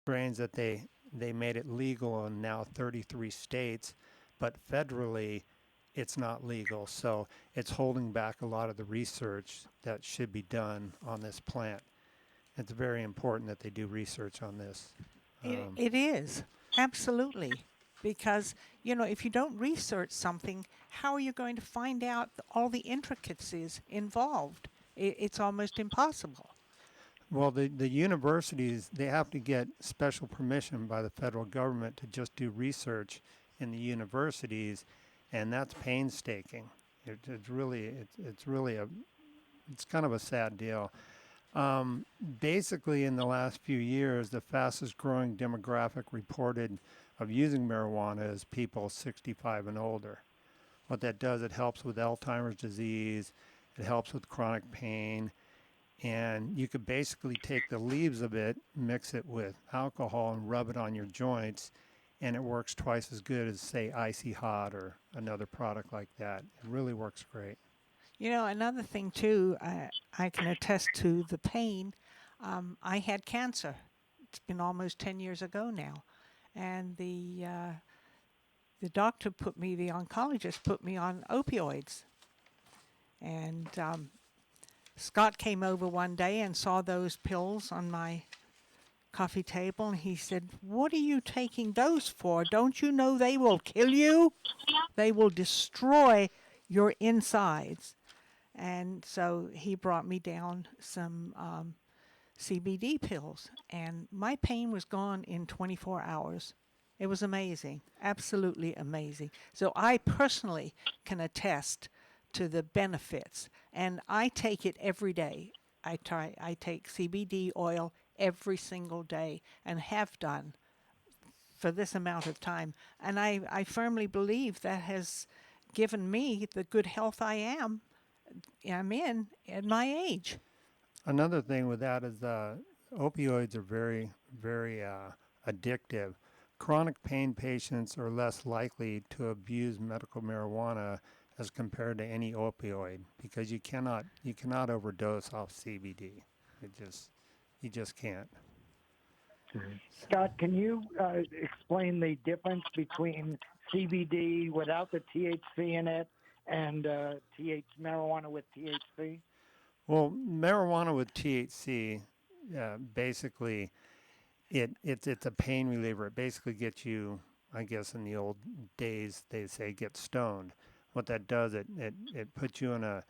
strains that they made it legal in now 33 states, but federally it's not legal. So it's holding back a lot of the research that should be done on this plant. It's very important that they do research on this. It is, absolutely. Because, if you don't research something, how are you going to find out all the intricacies involved? It's almost impossible. Well, the universities, they have to get special permission by the federal government to just do research in the universities, and that's painstaking. It's really it's kind of a sad deal. Basically, in the last few years, the fastest growing demographic reported of using marijuana is people 65 and older. What that does, it helps with Alzheimer's disease, it helps with chronic pain, and you could basically take the leaves of it, mix it with alcohol, and rub it on your joints, and it works twice as good as, say, Icy Hot or another product like that. It really works great. Another thing too, I can attest to the pain. I had cancer. It's been almost 10 years ago now, and the doctor the oncologist put me on opioids. And Scott came over one day and saw those pills on my coffee table, and he said, "What are you taking those for? Don't you know they will kill you? They will destroy your insides." And so he brought me down some CBD pills, and my pain was gone in 24 hours. It was amazing, absolutely amazing. So I personally can attest to the benefits, and I take it every day. I take CBD oil every single day and have done for this amount of time. And I firmly believe that has given me the good health I'm in at my age. Another thing with that is opioids are very, very addictive. Chronic pain patients are less likely to abuse medical marijuana as compared to any opioid because you cannot overdose off CBD. You just can't. Scott, can you explain the difference between CBD without the THC in it and marijuana with THC? Well, marijuana with THC, basically, it's a pain reliever. It basically gets you, I guess, in the old days they say get stoned. What that does, it puts you in a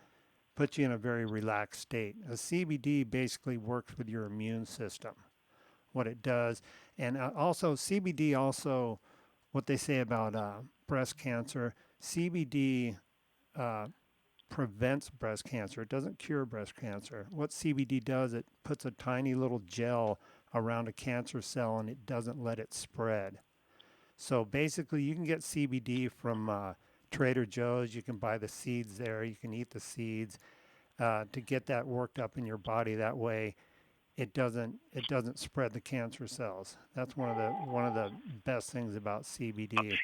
very relaxed state. A CBD basically works with your immune system. What it does, and also CBD also, what they say about breast cancer, CBD prevents breast cancer. It doesn't cure breast cancer. What CBD does, it puts a tiny little gel around a cancer cell and it doesn't let it spread. So basically you can get CBD from Trader Joe's. You can buy the seeds there. You can eat the seeds to get that worked up in your body. That way it doesn't spread the cancer cells. That's one of the best things about CBD.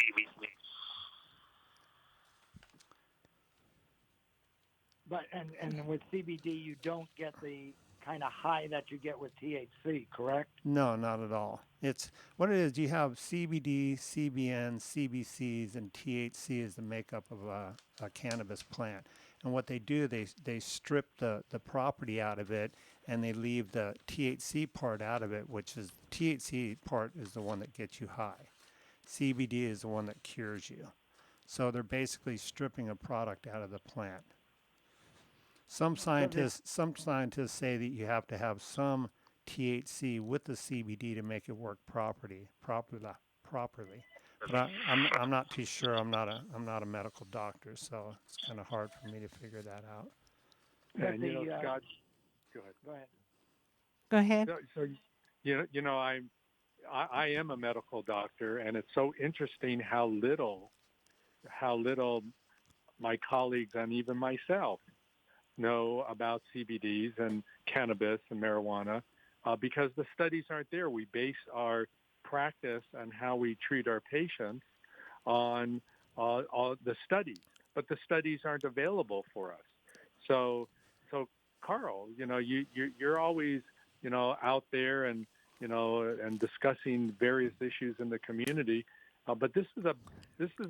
But and with CBD, you don't get the kind of high that you get with THC, correct? No, not at all. It's what it is. You have CBD, CBN, CBCs, and THC is the makeup of a cannabis plant. And what they do, they strip the property out of it, and they leave the THC part out of it, which is THC part is the one that gets you high. CBD is the one that cures you. So they're basically stripping a product out of the plant. Some scientists say that you have to have some THC with the CBD to make it work properly. But I'm not too sure. I'm not a medical doctor, so it's kind of hard for me to figure that out. And Scott, go ahead. Go ahead. Go ahead. So I am a medical doctor, and it's so interesting how little my colleagues and even myself know about CBDs and cannabis and marijuana because the studies aren't there. We base our practice and how we treat our patients on all the studies, but the studies aren't available for us. So Carl, you're always out there and and discussing various issues in the community. But this is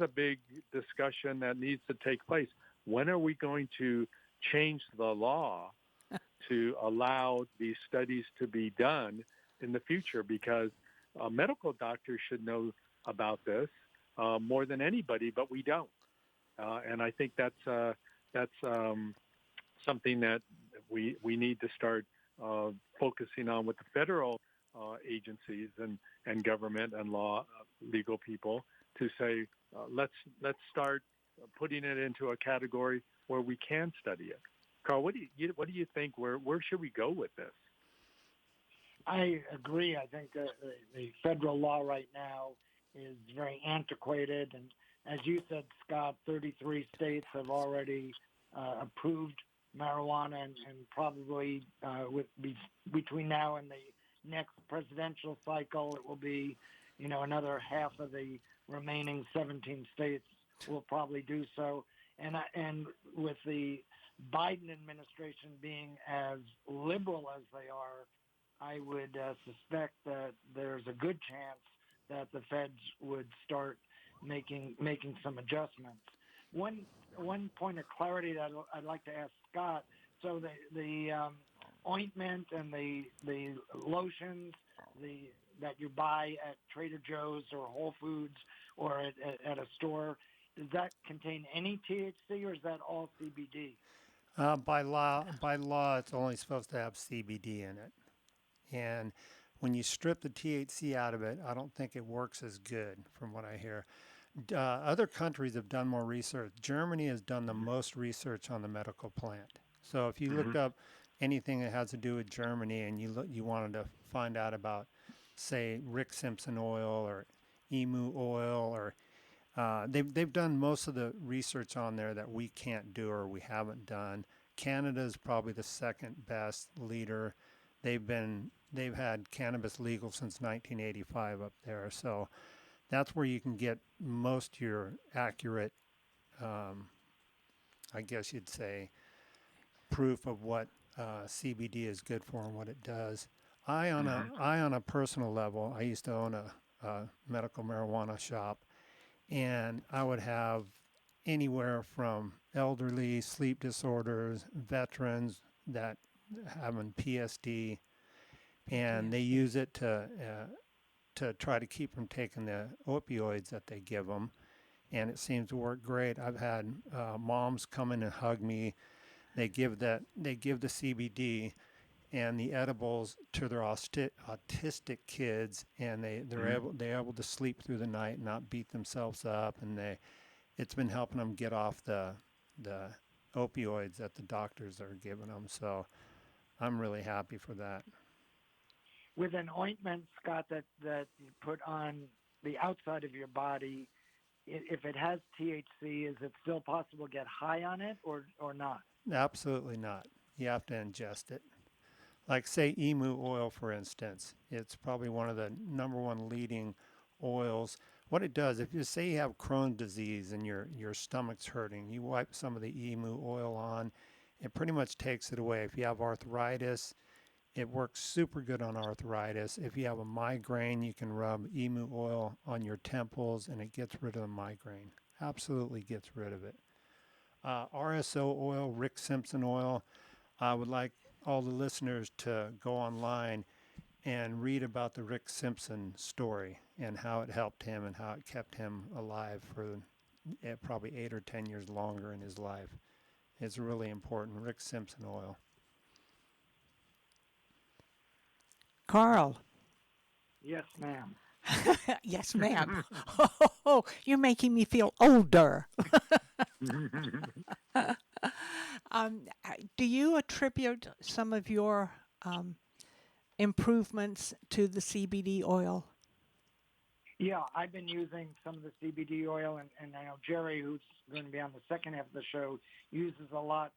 a big discussion that needs to take place. When are we going to change the law to allow these studies to be done in the future? Because medical doctors should know about this more than anybody, but we don't. And I think that's something that we need to start focusing on with the federal agencies and government and legal people to say let's start putting it into a category where we can study it. Carl, what do you think? Where should we go with this? I agree. I think the federal law right now is very antiquated, and as you said, Scott, 33 states have already approved marijuana, and probably between now and the next presidential cycle, it will be, another half of the remaining 17 states will probably do so. And with the Biden administration being as liberal as they are, I would suspect that there's a good chance that the feds would start making some adjustments. One point of clarity that I'd like to ask Scott. So the ointment and the lotions that you buy at Trader Joe's or Whole Foods or at a store, does that contain any THC, or is that all CBD? By law, it's only supposed to have CBD in it. And when you strip the THC out of it, I don't think it works as good, from what I hear. Other countries have done more research. Germany has done the most research on the medical plant. So if you looked up anything that has to do with Germany and you wanted to find out about, say, Rick Simpson oil or emu oil, or they've done most of the research on there that we can't do or we haven't done. Canada is probably the second best leader. They've had cannabis legal since 1985 up there, so that's where you can get most of your accurate, I guess you'd say, proof of what CBD is good for and what it does. I on a personal level, I used to own a medical marijuana shop, and I would have anywhere from elderly, sleep disorders, veterans that having PSD, and they use it to try to keep from taking the opioids that they give them, and it seems to work great. I've had moms come in and hug me. They give the CBD and the edibles to their autistic kids, and they're able to sleep through the night and not beat themselves up, and it's been helping them get off the opioids that the doctors are giving them. So I'm really happy for that. With an ointment, Scott, that you put on the outside of your body, if it has THC, is it still possible to get high on it or not? Absolutely not. You have to ingest it. Like, say, emu oil, for instance. It's probably one of the number one leading oils. What it does, if you say you have Crohn's disease and your stomach's hurting, you wipe some of the emu oil on, it pretty much takes it away. If you have arthritis, it works super good on arthritis. If you have a migraine, you can rub emu oil on your temples and it gets rid of the migraine. Absolutely gets rid of it. RSO oil, Rick Simpson oil, I would like all the listeners to go online and read about the Rick Simpson story and how it helped him and how it kept him alive for probably 8 or 10 years longer in his life. It's really important. Rick Simpson oil. Carl. Yes, ma'am. Yes, ma'am. Oh, you're making me feel older. Do you attribute some of your improvements to the CBD oil? Yeah, I've been using some of the CBD oil, and I know Jerry, who's going to be on the second half of the show, uses a lot.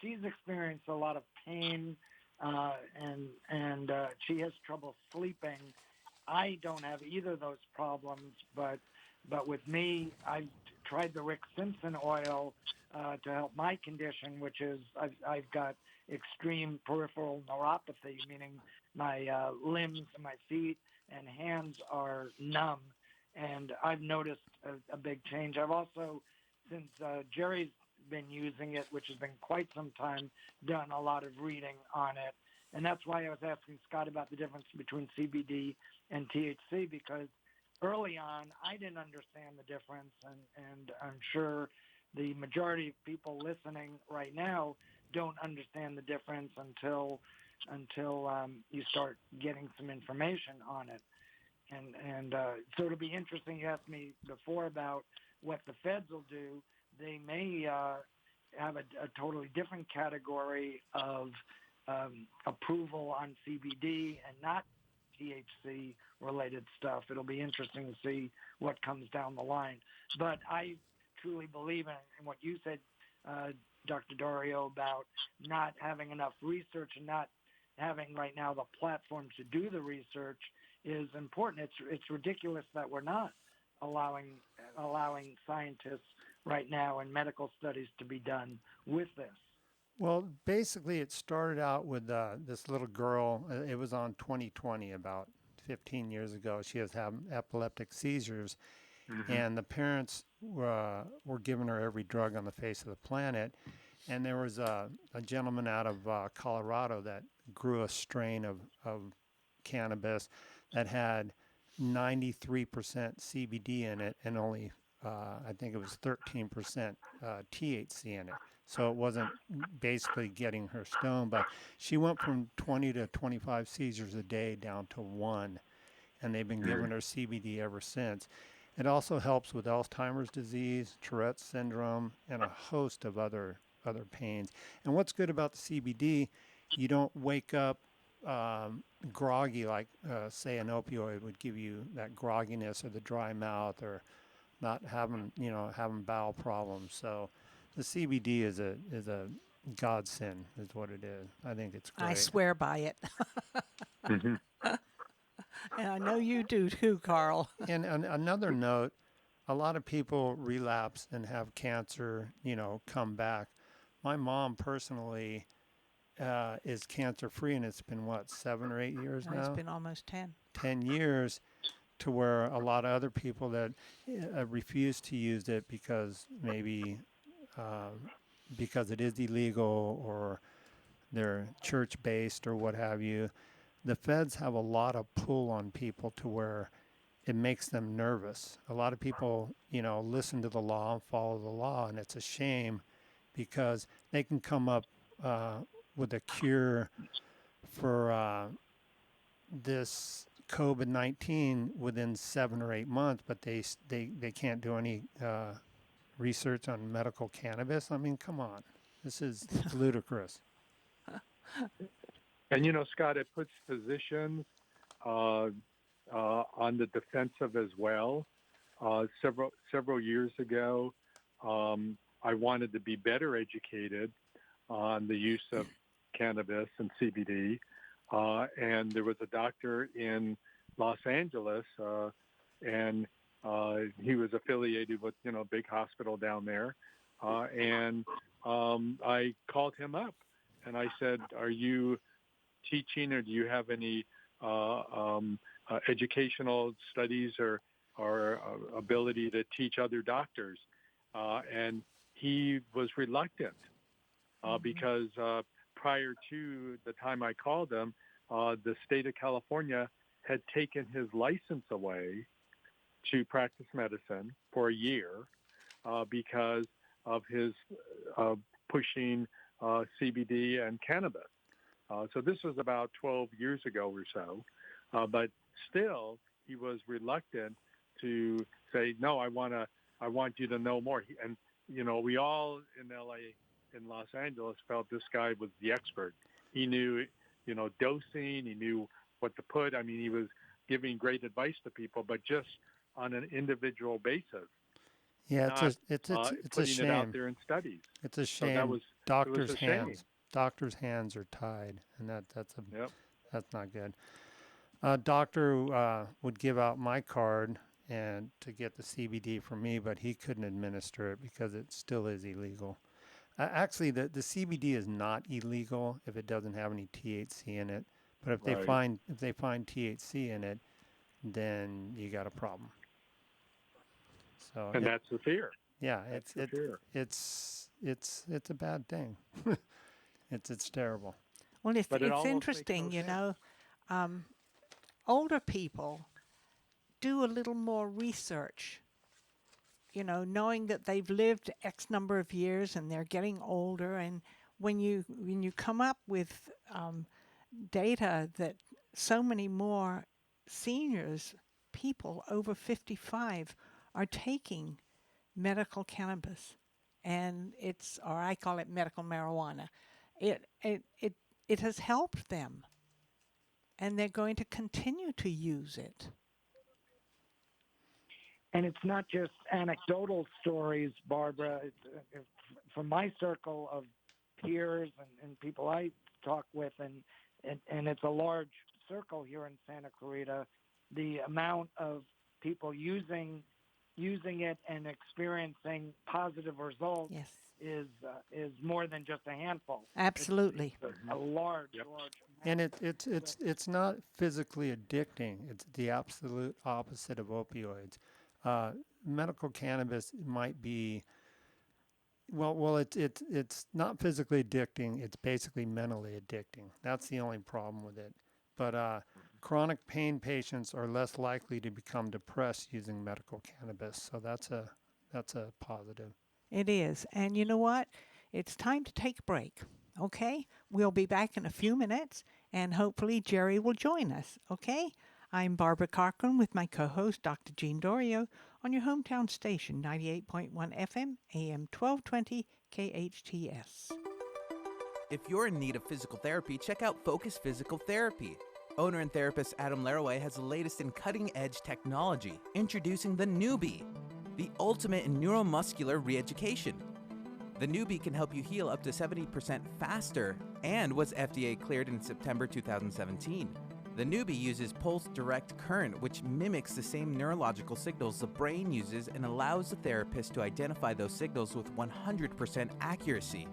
She's experienced a lot of pain, and she has trouble sleeping. I don't have either of those problems, but with me, I've tried the Rick Simpson oil to help my condition, which is I've got extreme peripheral neuropathy, meaning my limbs and my feet and hands are numb, and I've noticed a big change. I've also, since Jerry's been using it, which has been quite some time, done a lot of reading on it. And that's why I was asking Scott about the difference between CBD and THC, because early on I didn't understand the difference, and I'm sure the majority of people listening right now don't understand the difference until you start getting some information on it. And so it'll be interesting. You asked me before about what the feds will do. They may have a totally different category of approval on CBD and not THC related stuff. It'll be interesting to see what comes down the line. But I truly believe in what you said, Dr. Dario, about not having enough research and not having right now the platform to do the research is important. It's ridiculous that we're not allowing scientists right now and medical studies to be done with this. Well, basically, it started out with this little girl. It was on 2020, about 15 years ago. She was having epileptic seizures, and the parents were giving her every drug on the face of the planet. And there was a gentleman out of Colorado that grew a strain of cannabis that had 93% CBD in it and only, I think it was 13% THC in it. So it wasn't basically getting her stoned, but she went from 20 to 25 seizures a day down to 1, and they've been giving her CBD ever since. It also helps with Alzheimer's disease, Tourette's syndrome, and a host of other pains. And what's good about the CBD, you don't wake up groggy like, say, an opioid would give you that grogginess or the dry mouth or not having bowel problems. So the CBD is a godsend, is what it is. I think it's great. I swear by it. Mhm. And I know you do too, Carl. And another note, a lot of people relapse and have cancer, come back. My mom personally is cancer free, and it's been 7 or 8 years now? It's been almost 10. 10 years, to where a lot of other people that refuse to use it because maybe because it is illegal or they're church based or what have you. The feds have a lot of pull on people to where it makes them nervous. A lot of people, listen to the law and follow the law, and it's a shame because they can come up with a cure for this COVID-19 within 7 or 8 months, but they can't do any research on medical cannabis. I mean, come on, it's ludicrous. And Scott, it puts physicians on the defensive as well. Several years ago, I wanted to be better educated on the use of cannabis and CBD, and there was a doctor in Los Angeles, and he was affiliated with a big hospital down there, and I called him up and I said, "Are you teaching, or do you have any educational studies or ability to teach other doctors?" And he was reluctant because prior to the time I called him, the state of California had taken his license away to practice medicine for a year because of his pushing CBD and cannabis. So this was about 12 years ago or so, but still he was reluctant to say, "No, I want you to know more." And we all in LA, in Los Angeles, felt this guy was the expert. He knew, dosing. He knew what to put. I mean, he was giving great advice to people, but just on an individual basis. Yeah, not it's a putting it out shame. there in studies. It's a So shame. it was a shame. Doctors' hands are tied, and that's Yep. not good. Doctor would give out my card and to get the CBD for me, but he couldn't administer it because it still is illegal. Actually, the CBD is not illegal if it doesn't have any THC in it, But if Right. they find THC in it, then you got a problem. So And that's the fear. yeah, That's the fear. it's a bad thing. It's terrible. Well, But it it's almost makes no interesting, you sense. know. Older people do a little more research, you know, knowing that they've lived X number of years and they're getting older. And when you come up with data that so many more seniors, people over 55, are taking medical cannabis, and or I call it medical marijuana. It has helped them, and they're going to continue to use it. And it's not just anecdotal stories, Barbara. It's from my circle of peers and people I talk with, and it's a large circle here in Santa Clarita. The amount of people using it and experiencing positive results Yes, is more than just a handful. absolutely. It's a large, Yep. large And amount. it's not physically addicting. It's the absolute opposite of opioids. Medical cannabis might be it's not physically addicting. It's basically mentally addicting. That's the only problem with it. But chronic pain patients are less likely to become depressed using medical cannabis. So that's a positive. It is. And you know what? It's time to take a break. Okay? We'll be back in a few minutes, and hopefully Jerry will join us. Okay? I'm Barbara Cochran with my co-host, Dr. Jean Dorio, on your hometown station, 98.1 FM, AM 1220, KHTS. If you're in need of physical therapy, check out Focus Physical Therapy. Owner and therapist Adam Laraway has the latest in cutting-edge technology, introducing the Newbie, the ultimate in neuromuscular re-education. The Newbie can help you heal up to 70% faster and was FDA cleared in September 2017. The Newbie uses pulse direct current, which mimics the same neurological signals the brain uses and allows the therapist to identify those signals with 100% accuracy.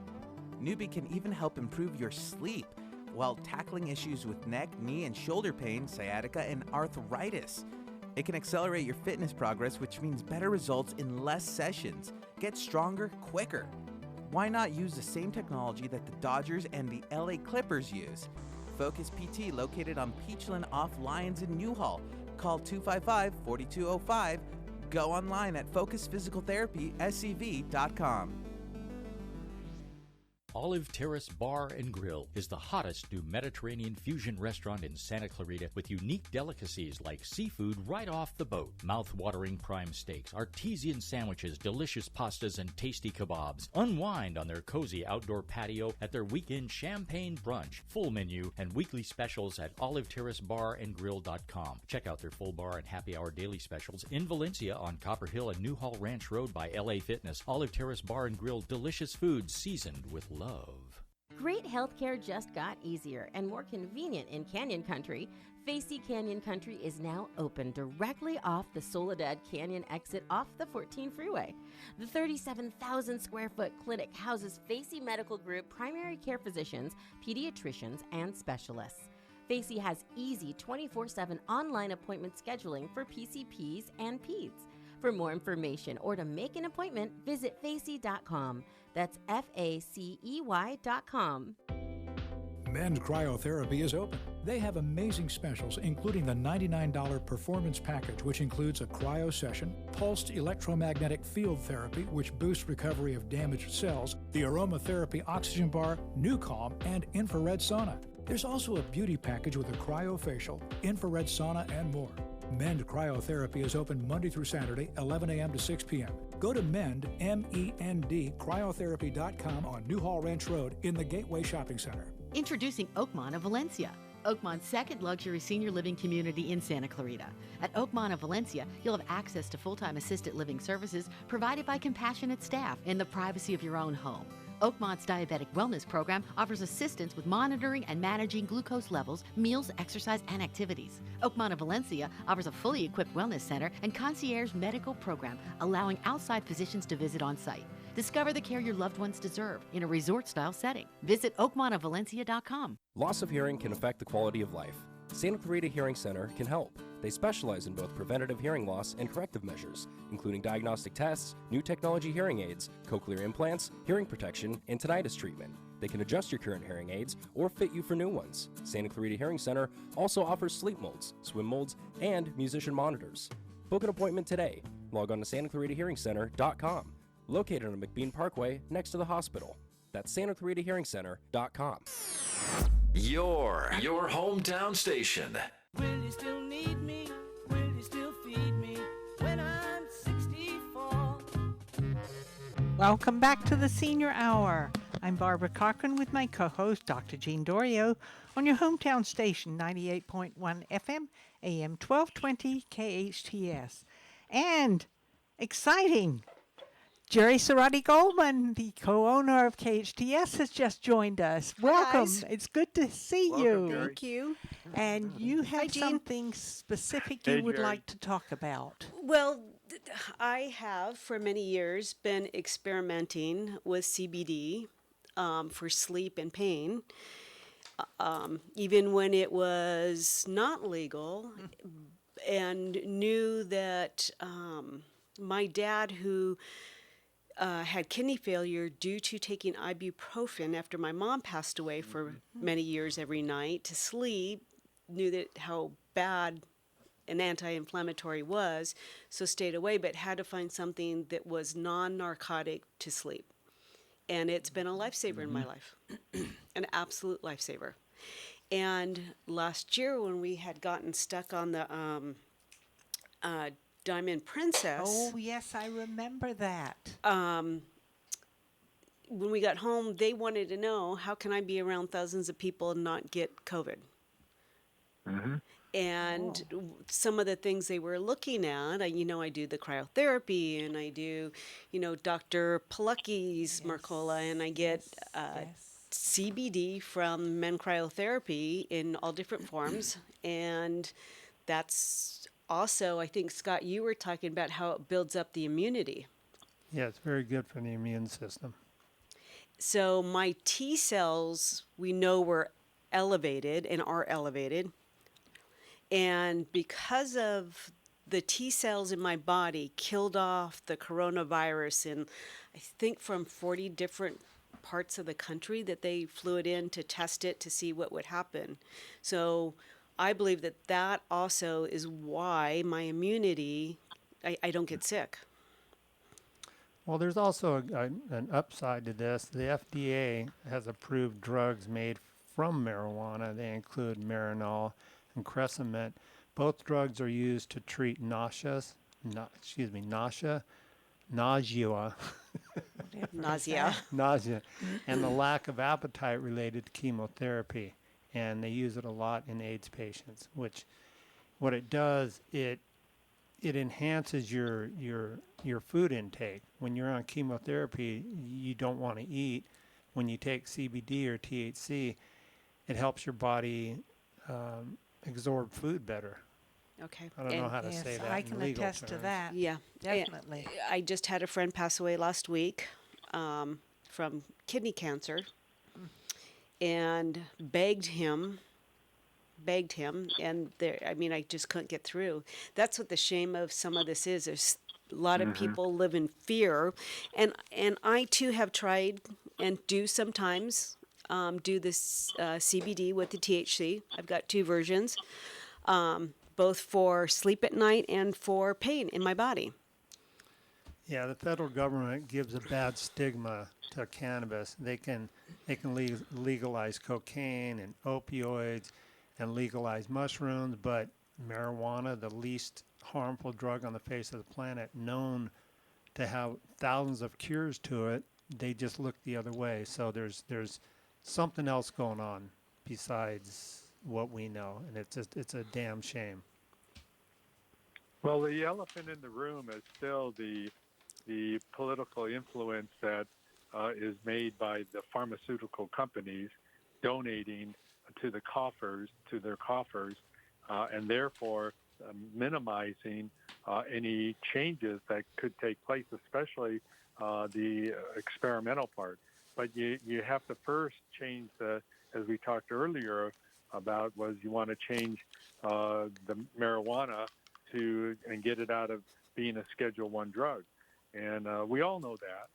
Newbie can even help improve your sleep while tackling issues with neck, knee, and shoulder pain, sciatica, and arthritis. It can accelerate your fitness progress, which means better results in less sessions. Get stronger quicker. Why not use the same technology that the Dodgers and the LA Clippers use? Focus PT, located on Peachland off Lyons in Newhall. Call 255-4205. Go online at focusphysicaltherapyscv.com. Olive Terrace Bar and Grill is the hottest new Mediterranean fusion restaurant in Santa Clarita with unique delicacies like seafood right off the boat, mouth-watering prime steaks, artesian sandwiches, delicious pastas, and tasty kebabs. Unwind on their cozy outdoor patio at their weekend champagne brunch, full menu, and weekly specials at oliveterracebarandgrill.com. Check out their full bar and happy hour daily specials in Valencia on Copper Hill and Newhall Ranch Road by LA Fitness. Olive Terrace Bar and Grill, delicious food seasoned with love. Great healthcare just got easier and more convenient in Canyon Country. Facey Canyon Country is now open directly off the Soledad Canyon exit off the 14 freeway. The 37,000 square foot clinic houses Facey Medical Group primary care physicians, pediatricians, and specialists. Facey has easy 24/7 online appointment scheduling for PCPs and PEDS. For more information or to make an appointment, visit facey.com. That's FACEY.com. Mend Cryotherapy is open. They have amazing specials, including the $99 Performance Package, which includes a cryo session, pulsed electromagnetic field therapy, which boosts recovery of damaged cells, the aromatherapy oxygen bar, NuCalm, and infrared sauna. There's also a beauty package with a cryofacial, infrared sauna, and more. Mend Cryotherapy is open Monday through Saturday, 11 a.m. to 6 p.m. Go to Mend, M-E-N-D, cryotherapy.com on Newhall Ranch Road in the Gateway Shopping Center. Introducing Oakmont of Valencia, Oakmont's second luxury senior living community in Santa Clarita. At Oakmont of Valencia, you'll have access to full-time assisted living services provided by compassionate staff in the privacy of your own home. Oakmont's Diabetic Wellness Program offers assistance with monitoring and managing glucose levels, meals, exercise, and activities. Oakmont of Valencia offers a fully equipped wellness center and concierge medical program, allowing outside physicians to visit on site. Discover the care your loved ones deserve in a resort-style setting. Visit oakmontavalencia.com. Loss of hearing can affect the quality of life. Santa Clarita Hearing Center can help. They specialize in both preventative hearing loss and corrective measures, including diagnostic tests, new technology hearing aids, cochlear implants, hearing protection, and tinnitus treatment. They can adjust your current hearing aids or fit you for new ones. Santa Clarita Hearing Center also offers sleep molds, swim molds, and musician monitors. Book an appointment today. Log on to SantaClaritaHearingCenter.com. Located on McBean Parkway next to the hospital. That's SantaClaritaHearingCenter.com. Your hometown station. Will you still need me? Will you still feed me when I'm 64? Welcome back to the Senior Hour. I'm Barbara Cochran with my co-host, Dr. Jean Dorio, on your hometown station, 98.1 FM, AM 1220, KHTS. And exciting! Jerry Cerati Goldman, the co-owner of KHTS, has just joined us. Welcome. guys. It's good to see Welcome, you. Jerry. Thank you. And you have Jean. something specific Hey, you would Jerry. like to talk about. Well, I have for many years been experimenting with CBD for sleep and pain, even when it was not legal, and knew that my dad, who had kidney failure due to taking ibuprofen after my mom passed away for many years every night to sleep, knew that how bad an anti-inflammatory was, so stayed away, but had to find something that was non-narcotic to sleep. And it's been a lifesaver in my life, an absolute lifesaver. And last year when we had gotten stuck on the Diamond Princess, Oh, yes, I remember that. when we got home, they wanted to know, how can I be around thousands of people and not get COVID? And some of the things they were looking at, I do the cryotherapy, and I do, Dr. Palucky's Mercola, and I get CBD from Men Cryotherapy in all different forms. And that's also, I think, Scott, you were talking about how it builds up the immunity. Yeah, it's very good for the immune system. So my T cells, we know, were elevated and are elevated. And because of the T cells in my body killed off the coronavirus in, I think, from 40 different parts of the country that they flew it in to test it to see what would happen. So I believe that that also is why my immunity, I don't get sick. Well, there's also an upside to this. The FDA has approved drugs made from marijuana. They include Marinol and Cresciment. Both drugs are used to treat nausea, nausea, and the lack of appetite related to chemotherapy. And they use it a lot in AIDS patients, which what it does, it enhances your food intake. When you're on chemotherapy, you don't want to eat. When you take CBD or THC, it helps your body absorb food better. Okay. I don't know how to say that. I in can legal attest to terms. that. Yeah. Definitely. I just had a friend pass away last week from kidney cancer, and begged him, and I just couldn't get through. That's what the shame of some of this is. There's a lot of people live in fear, and I too have tried and do sometimes do this CBD with the THC. I've got two versions, both for sleep at night and for pain in my body. Yeah, the federal government gives a bad stigma to cannabis. They can legalize cocaine and opioids and legalize mushrooms, but marijuana, the least harmful drug on the face of the planet, known to have thousands of cures to it, they just look the other way. So there's something else going on besides what we know, and it's a damn shame. Well, the elephant in the room is still the political influence that is made by the pharmaceutical companies donating to their coffers, and therefore minimizing any changes that could take place, especially the experimental part. But you have to first change as we talked earlier about, was you want to change the marijuana and get it out of being a Schedule 1 drug. And we all know that,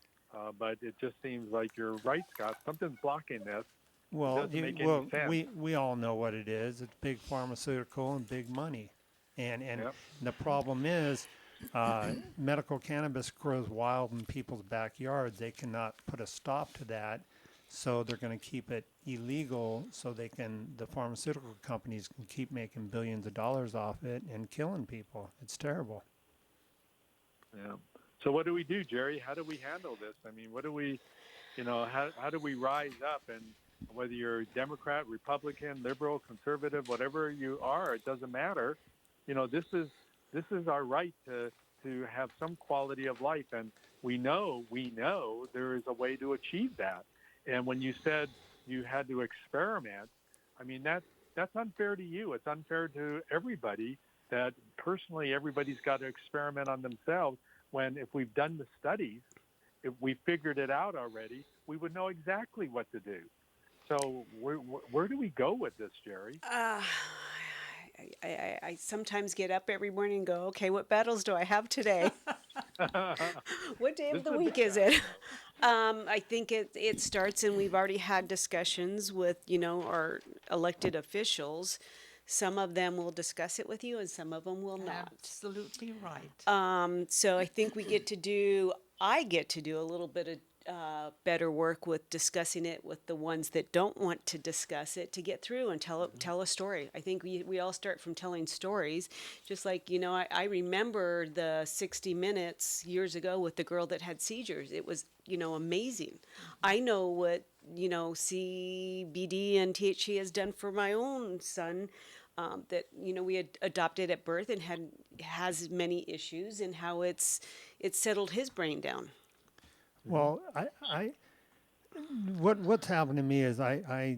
but it just seems like you're right, Scott. Something's blocking this. Well, Doesn't make any sense. we all know what it is. It's big pharmaceutical and big money, and Yep. the problem is, medical cannabis grows wild in people's backyards. They cannot put a stop to that, so they're going to keep it illegal so the pharmaceutical companies can keep making billions of dollars off it and killing people. It's terrible. Yeah. So what do we do, Jerry? How do we handle this? I mean, what do we, how do we rise up? And whether you're Democrat, Republican, liberal, conservative, whatever you are, it doesn't matter. This is our right to have some quality of life, and we know there is a way to achieve that. And when you said you had to experiment, I mean that's unfair to you. It's unfair to everybody. That personally, everybody's got to experiment on themselves. When if we've done the studies, if we figured it out already, we would know exactly what to do. So where do we go with this, Jerry? I sometimes get up every morning and go, okay, what battles do I have today? What day of the week is it? I think it starts, and we've already had discussions with, our elected officials. Some of them will discuss it with you, and some of them will not. Absolutely right. So I think I get to do a little bit of better work with discussing it with the ones that don't want to discuss it, to get through and tell a story. I think we all start from telling stories. Just like, I remember the 60 Minutes years ago with the girl that had seizures. It was, amazing. I know what, CBD and THC has done for my own son. That we had adopted at birth and has many issues, and how it's settled his brain down. Well, what's happened to me is I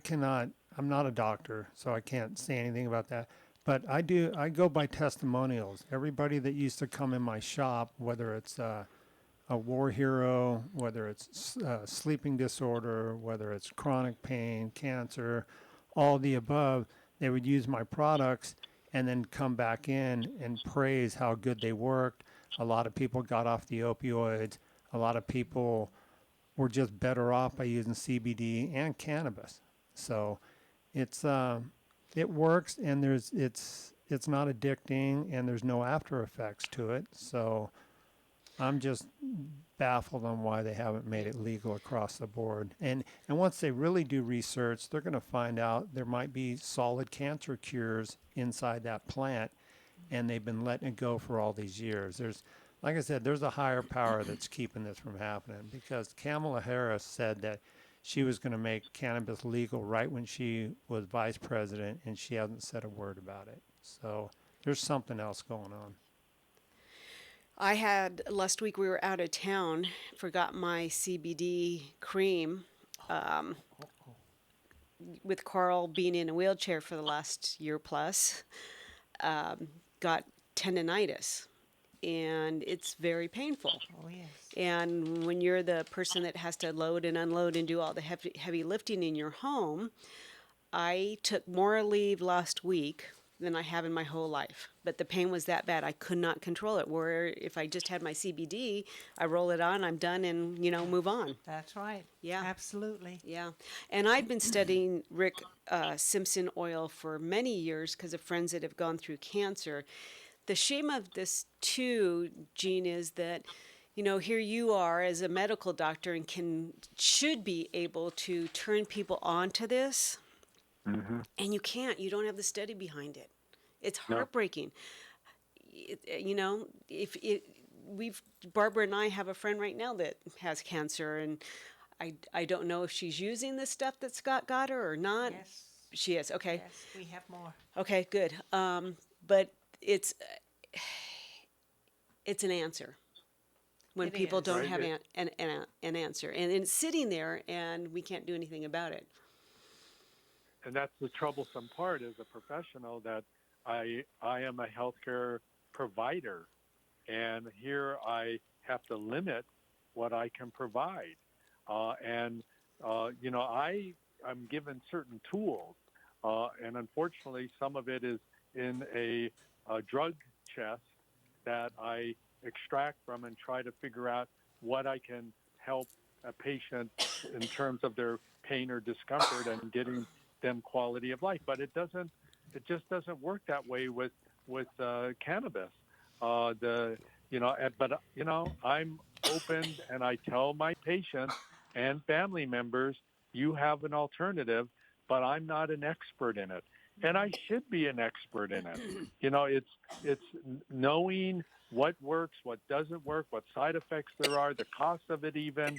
cannot. I'm not a doctor, so I can't say anything about that. But I go by testimonials. Everybody that used to come in my shop, whether it's a war hero, whether it's sleeping disorder, whether it's chronic pain, cancer, all the above, they would use my products and then come back in and praise how good they worked. A lot of people got off the opioids. A lot of people were just better off by using CBD and cannabis. So it works, and it's not addicting, and there's no after effects to it. So I'm just baffled on why they haven't made it legal across the board. And once they really do research, they're going to find out there might be solid cancer cures inside that plant, and they've been letting it go for all these years. Like I said, there's a higher power that's keeping this from happening, because Kamala Harris said that she was going to make cannabis legal right when she was vice president, and she hasn't said a word about it. So there's something else going on. Last week we were out of town, forgot my CBD cream, with Carl being in a wheelchair for the last year plus, got tendonitis. And it's very painful. Oh, yes. And when you're the person that has to load and unload and do all the heavy lifting in your home, I took more leave last week than I have in my whole life. But the pain was that bad, I could not control it. Where if I just had my CBD, I roll it on, I'm done, and, move on. That's right. Yeah. Absolutely. Yeah. And I've been studying Rick Simpson oil for many years because of friends that have gone through cancer. The shame of this, too, Gene, is that, here you are as a medical doctor and should be able to turn people on to this. Mm-hmm. And you can't. You don't have the study behind it. It's heartbreaking. No. Barbara and I have a friend right now that has cancer, and I don't know if she's using the stuff that Scott got her or not. Yes. She is. Okay. Yes, we have more. Okay, good. But it's an answer when people don't have an answer, and it's sitting there, and we can't do anything about it. And that's the troublesome part as a professional, that I am a healthcare provider, and here I have to limit what I can provide. I'm given certain tools, and unfortunately, some of it is in a drug chest that I extract from and try to figure out what I can help a patient in terms of their pain or discomfort and getting them quality of life. But it just doesn't work that way with cannabis. I'm open and I tell my patients and family members, you have an alternative, but I'm not an expert in it. And I should be an expert in it. It's knowing what works, what doesn't work, what side effects there are, the cost of it even.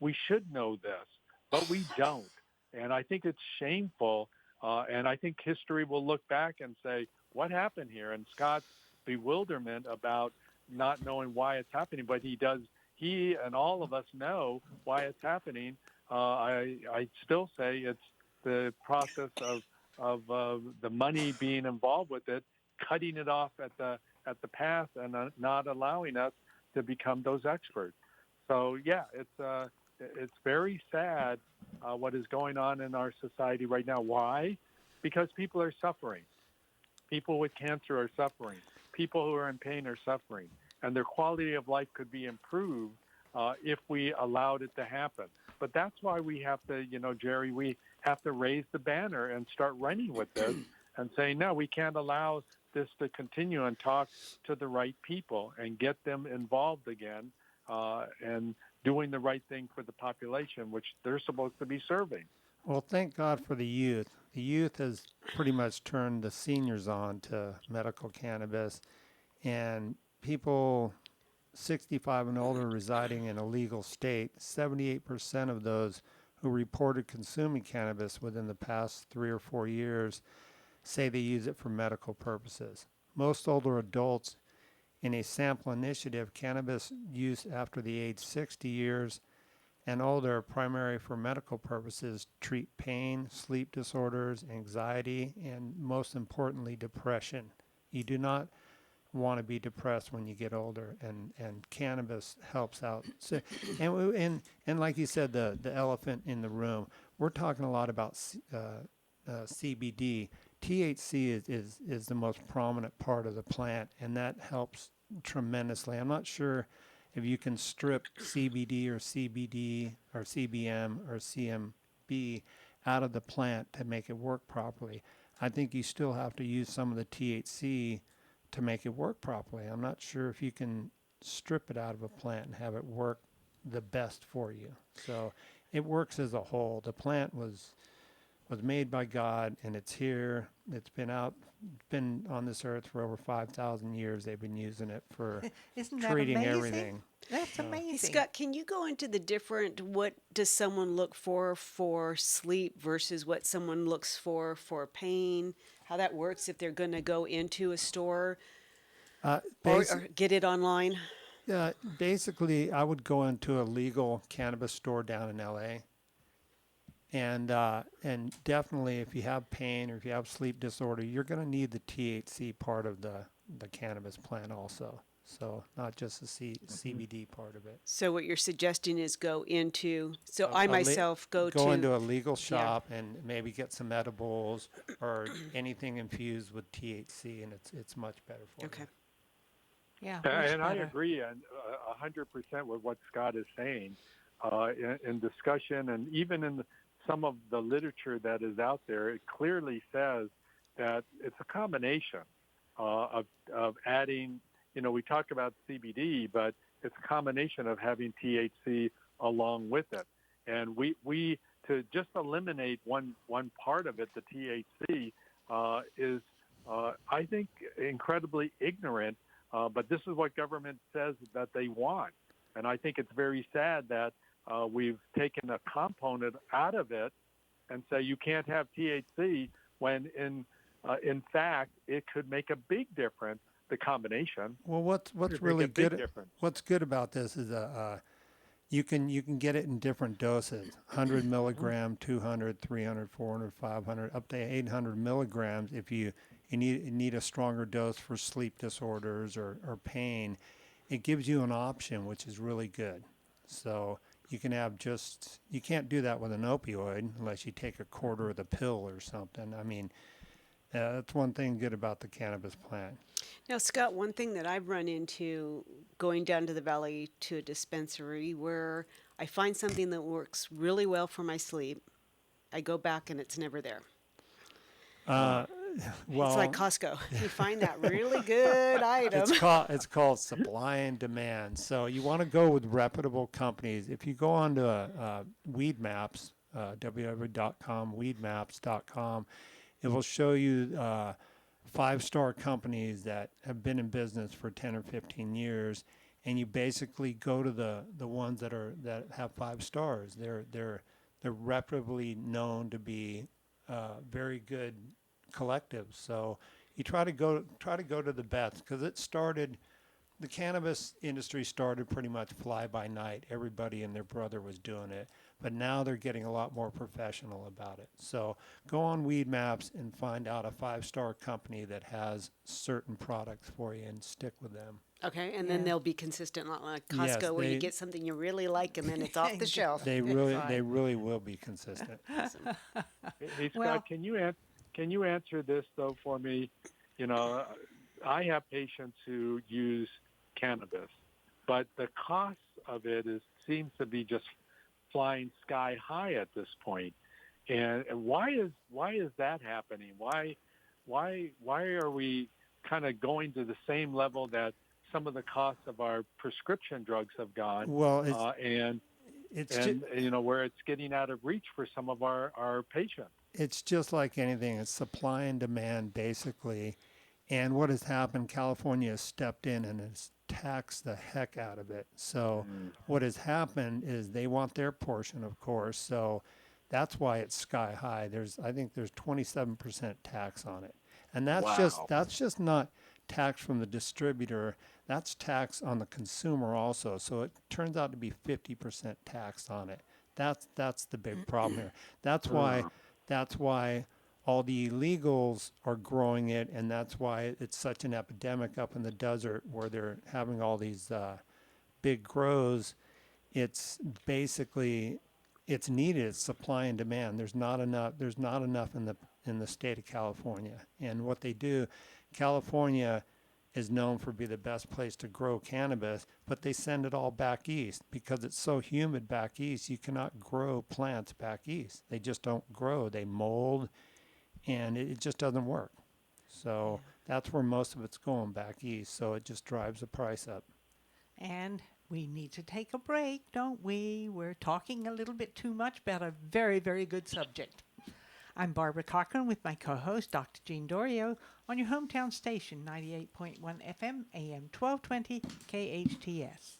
We should know this, but we don't. And I think it's shameful. And I think history will look back and say, what happened here? And Scott's bewilderment about not knowing why it's happening, but he and all of us know why it's happening. I still say it's the process of the money being involved with it, cutting it off at the path and not allowing us to become those experts. So yeah, it's very sad what is going on in our society right now. Why? Because people are suffering. People with cancer are suffering. People who are in pain are suffering, and their quality of life could be improved if we allowed it to happen. But that's why we have to, Jerry, we have to raise the banner and start running with this and say, no, we can't allow this to continue, and talk to the right people and get them involved again and doing the right thing for the population, which they're supposed to be serving. Well, thank God for the youth. The youth has pretty much turned the seniors on to medical cannabis, and people 65 and older residing in a legal state, 78% of those who reported consuming cannabis within the past 3 or 4 years say they use it for medical purposes. Most older adults in a sample initiative, cannabis use after the age 60 years and older, primary for medical purposes, treat pain, sleep disorders, anxiety, and most importantly, depression. You do not want to be depressed when you get older, and cannabis helps out. So, and like you said, the elephant in the room, we're talking a lot about CBD. THC is the most prominent part of the plant, and that helps tremendously. I'm not sure if you can strip CBD or CBD or CBM or CMB out of the plant to make it work properly. I think you still have to use some of the THC to make it work properly. I'm not sure if you can strip it out of a plant and have it work the best for you. So it works as a whole. The plant was made by God, and it's here. It's been on this earth for over 5,000 years. They've been using it for Isn't that treating amazing? everything. That's amazing. Hey, Scott, can you go into the different, what does someone look for sleep versus what someone looks for pain? How that works if they're going to go into a store or get it online? Basically, I would go into a legal cannabis store down in LA. And definitely, if you have pain or if you have sleep disorder, you're going to need the THC part of the cannabis plant also. So not just the CBD part of it. So what you're suggesting is go into, go to into a legal shop and maybe get some edibles or anything infused with THC, and it's much better for you. Yeah, and I agree 100% with what Scott is saying in discussion, and even in some of the literature that is out there. It clearly says that it's a combination of adding. We talk about CBD, but it's a combination of having THC along with it. And we to just eliminate one part of it, the THC, is I think incredibly ignorant. But this is what government says that they want, and I think it's very sad that we've taken a component out of it and say you can't have THC when in fact it could make a big difference. The combination. Well, what's really good? What's good about this is you can get it in different doses: 100 milligram, 200, 300, 400, 500, up to 800 milligrams. If you need a stronger dose for sleep disorders or pain, it gives you an option, which is really good. So you can have you can't do that with an opioid unless you take a quarter of the pill or something. I mean, that's one thing good about the cannabis plant. Now, Scott, one thing that I've run into going down to the valley to a dispensary where I find something that works really well for my sleep, I go back and it's never there. Well, it's like Costco. You find that really good item. It's called supply and demand. So you want to go with reputable companies. If you go on to Weed Maps, www.com, weedmaps.com, it will show you 5-star companies that have been in business for 10 or 15 years, and you basically go to the ones that have 5 stars. They're reputably known to be very good collectives. So you try to go to the best, because the cannabis industry started pretty much fly by night. Everybody and their brother was doing it, but now they're getting a lot more professional about it. So go on Weed Maps and find out a 5-star company that has certain products for you and stick with them. Okay, and then they'll be consistent, not like Costco, Yes, where you get something you really like and then it's off the shelf. They really will be consistent. Hey, Scott, can you answer this though for me? You know, I have patients who use cannabis, but the cost of it seems to be just flying sky high at this point. And why is that happening? Why are we kind of going to the same level that some of the costs of our prescription drugs have gone? Well, where it's getting out of reach for some of our patients. It's just like anything. It's supply and demand, basically. And what has happened, California has stepped in and has taxed the heck out of it. So what has happened is they want their portion, of course. So that's why it's sky high. I think there's 27% tax on it. And that's just not tax from the distributor. That's tax on the consumer also. So it turns out to be 50% tax on it. That's the big problem here. That's why all the illegals are growing it, and that's why it's such an epidemic up in the desert where they're having all these big grows. It's basically, it's needed. It's supply and demand. There's not enough in the state of California. And what they do, California is known for being the best place to grow cannabis, but they send it all back east because it's so humid back east. You cannot grow plants back east. They just don't grow. They mold, and it just doesn't work. So that's where most of it's going, back east. So it just drives the price up. And we need to take a break, don't we? We're talking a little bit too much about a very, very good subject. I'm Barbara Cochran with my co-host, Dr. Jean Dorio, on your hometown station, 98.1 FM, AM 1220, KHTS.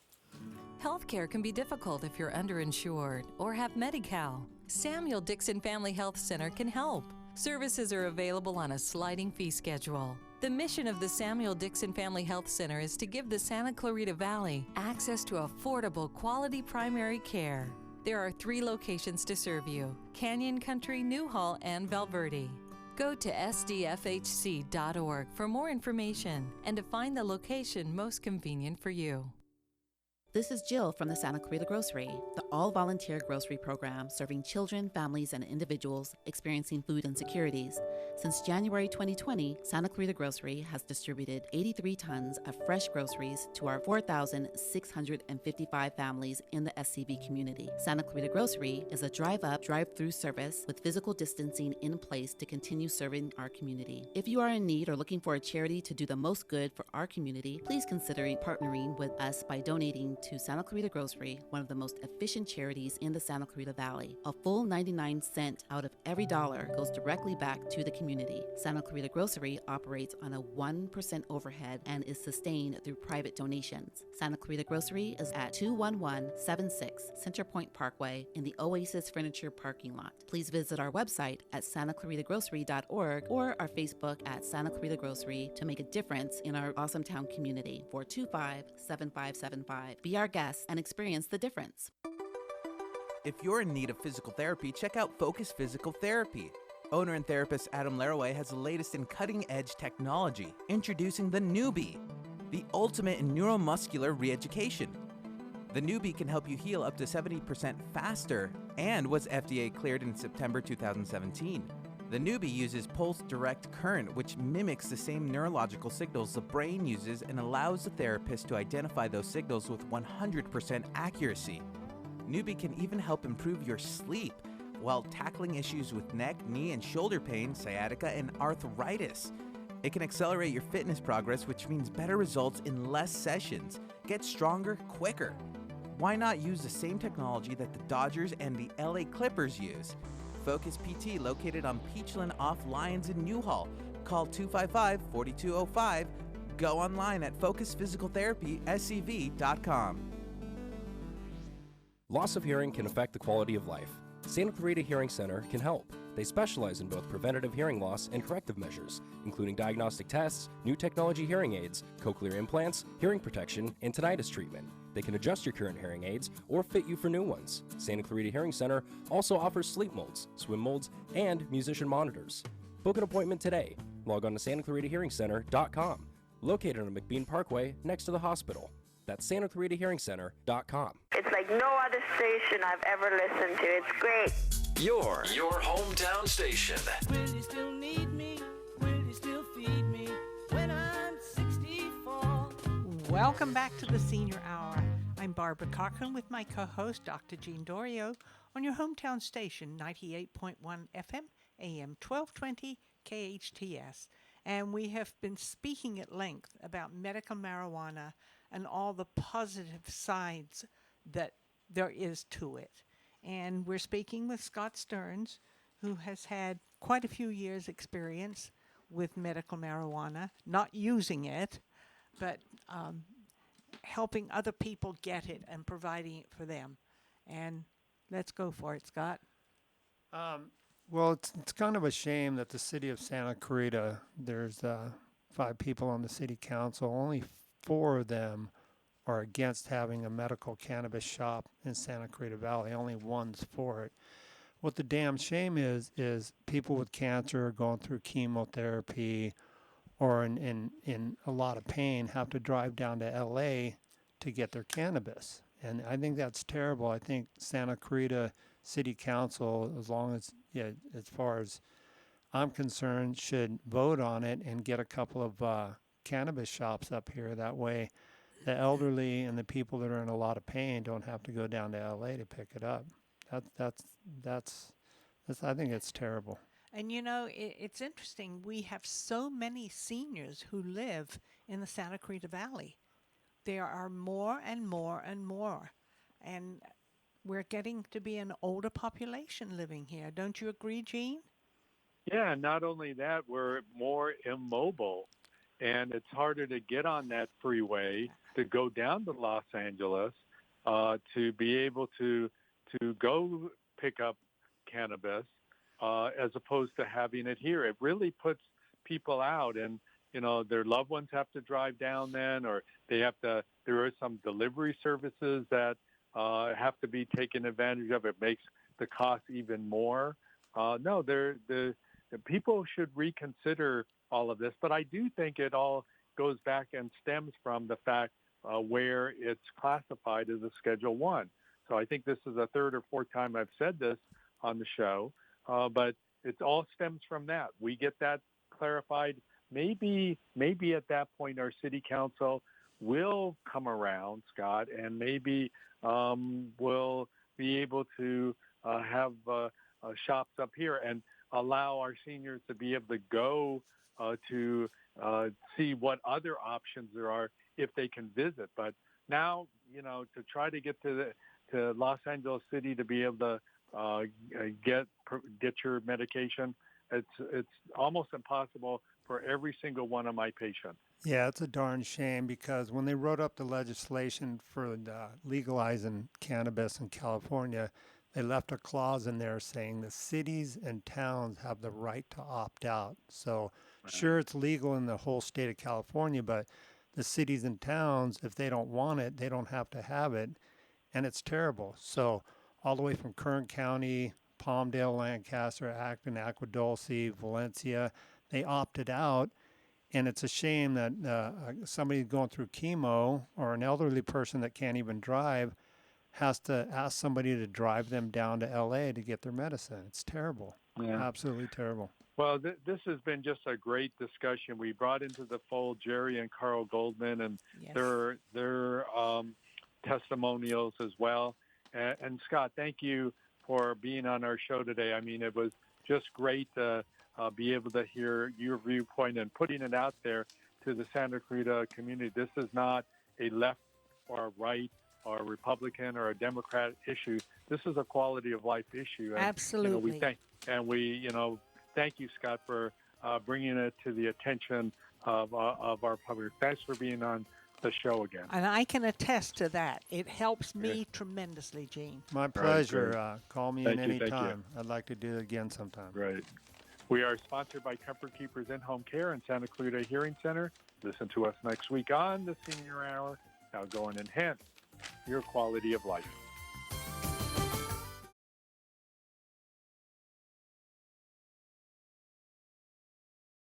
Healthcare can be difficult if you're underinsured or have Medi-Cal. Samuel Dixon Family Health Center can help. Services are available on a sliding fee schedule. The mission of the Samuel Dixon Family Health Center is to give the Santa Clarita Valley access to affordable, quality primary care. There are 3 locations to serve you: Canyon Country, Newhall, and Valverde. Go to sdfhc.org for more information and to find the location most convenient for you. This is Jill from the Santa Clarita Grocery, the all-volunteer grocery program serving children, families, and individuals experiencing food insecurities. Since January 2020, Santa Clarita Grocery has distributed 83 tons of fresh groceries to our 4,655 families in the SCV community. Santa Clarita Grocery is a drive-up, drive-through service with physical distancing in place to continue serving our community. If you are in need or looking for a charity to do the most good for our community, please consider partnering with us by donating to Santa Clarita Grocery, one of the most efficient charities in the Santa Clarita Valley. A full 99 cents out of every dollar goes directly back to the community. Santa Clarita Grocery operates on a 1% overhead and is sustained through private donations. Santa Clarita Grocery is at 21176 Center Point Parkway in the Oasis Furniture parking lot. Please visit our website at santaclaritagrocery.org or our Facebook at Santa Clarita Grocery to make a difference in our awesome town community. 425-7575. Be our guest and experience the difference. If you're in need of physical therapy, check out Focus Physical Therapy. Owner and therapist Adam Laraway has the latest in cutting-edge technology, introducing the Newbie, the ultimate in neuromuscular re-education. The newbie can help you heal up to 70% faster and was FDA cleared in September 2017. The newbie uses pulse direct current, which mimics the same neurological signals the brain uses and allows the therapist to identify those signals with 100% accuracy. Newbie can even help improve your sleep while tackling issues with neck, knee, and shoulder pain, sciatica, and arthritis. It can accelerate your fitness progress, which means better results in less sessions. Get stronger quicker. Why not use the same technology that the Dodgers and the LA Clippers use? Focus PT, located on Peachland off Lyons in Newhall. Call 255-4205. Go online at focusphysicaltherapyscv.com. Loss of hearing can affect the quality of life. Santa Clarita Hearing Center can help. They specialize in both preventative hearing loss and corrective measures, including diagnostic tests, new technology hearing aids, cochlear implants, hearing protection, and tinnitus treatment. They can adjust your current hearing aids or fit you for new ones. Santa Clarita Hearing Center also offers sleep molds, swim molds, and musician monitors. Book an appointment today. Log on to SantaClaritaHearingCenter.com, located on McBean Parkway next to the hospital. That's SantaClaritaHearingCenter.com. It's like no other station I've ever listened to. It's great. Your hometown station. Will you still need me? Will you still feed me when I'm 64? Welcome back to the Senior Hour. I'm Barbara Cochran with my co-host, Dr. Jean Dorio, on your hometown station, 98.1 FM, AM 1220, KHTS. And we have been speaking at length about medical marijuana and all the positive sides that there is to it. And we're speaking with Scott Stearns, who has had quite a few years' experience with medical marijuana, not using it, but helping other people get it and providing it for them. And let's go for it, Scott. Well, it's kind of a shame that the city of Santa Clarita, there's 5 people on the city council, only 4 of them are against having a medical cannabis shop in Santa Clarita Valley. Only one's for it. What the damn shame is people with cancer going through chemotherapy or in a lot of pain have to drive down to LA to get their cannabis. And I think that's terrible. I think Santa Clarita City Council, as far as I'm concerned, should vote on it and get a couple of cannabis shops up here. That way the elderly and the people that are in a lot of pain don't have to go down to LA to pick it up. That's I think it's terrible. And you know, it's interesting. We have so many seniors who live in the Santa Clarita Valley. There are more and more and more. And we're getting to be an older population living here. Don't you agree, Gene? Yeah, not only that, we're more immobile, and it's harder to get on that freeway to go down to Los Angeles to be able to go pick up cannabis as opposed to having it here. It really puts people out, and their loved ones have to drive down then, or they have to. There are some delivery services that have to be taken advantage of. It makes the cost even more. No, the people should reconsider all of this, but I do think it all goes back and stems from the fact where it's classified as a Schedule 1. So I think this is the 3rd or 4th time I've said this on the show, but it all stems from that. We get that clarified. Maybe at that point our city council will come around, Scott, and maybe we'll be able to have shops up here and allow our seniors to be able to go to see what other options there are if they can visit. But now, to try to get to Los Angeles City to be able to get your medication, it's almost impossible for every single one of my patients. Yeah, it's a darn shame because when they wrote up the legislation for legalizing cannabis in California, they left a clause in there saying the cities and towns have the right to opt out. So sure, it's legal in the whole state of California, but the cities and towns, if they don't want it, they don't have to have it. And it's terrible. So all the way from Kern County, Palmdale, Lancaster, Acton, Aqua Dulce, Valencia, they opted out. And it's a shame that somebody going through chemo or an elderly person that can't even drive has to ask somebody to drive them down to LA to get their medicine. It's terrible. Yeah. Absolutely terrible. Well, this has been just a great discussion. We brought into the fold Jerry and Carl Goldman and their testimonials as well. And Scott, thank you for being on our show today. I mean, it was just great to be able to hear your viewpoint and putting it out there to the Santa Clarita community. This is not a left or a right or a Republican or a Democrat issue. This is a quality of life issue. And, Absolutely. Thank you, Scott, for bringing it to the attention of our public. Thanks for being on the show again. And I can attest to that. It helps me tremendously, Gene. My pleasure. Great. Call me Thank in you, any thank you. time. I'd like to do it again sometime. Right. We are sponsored by Comfort Keepers In-Home Care and Santa Clarita Hearing Center. Listen to us next week on the Senior Hour. Now go and enhance your quality of life.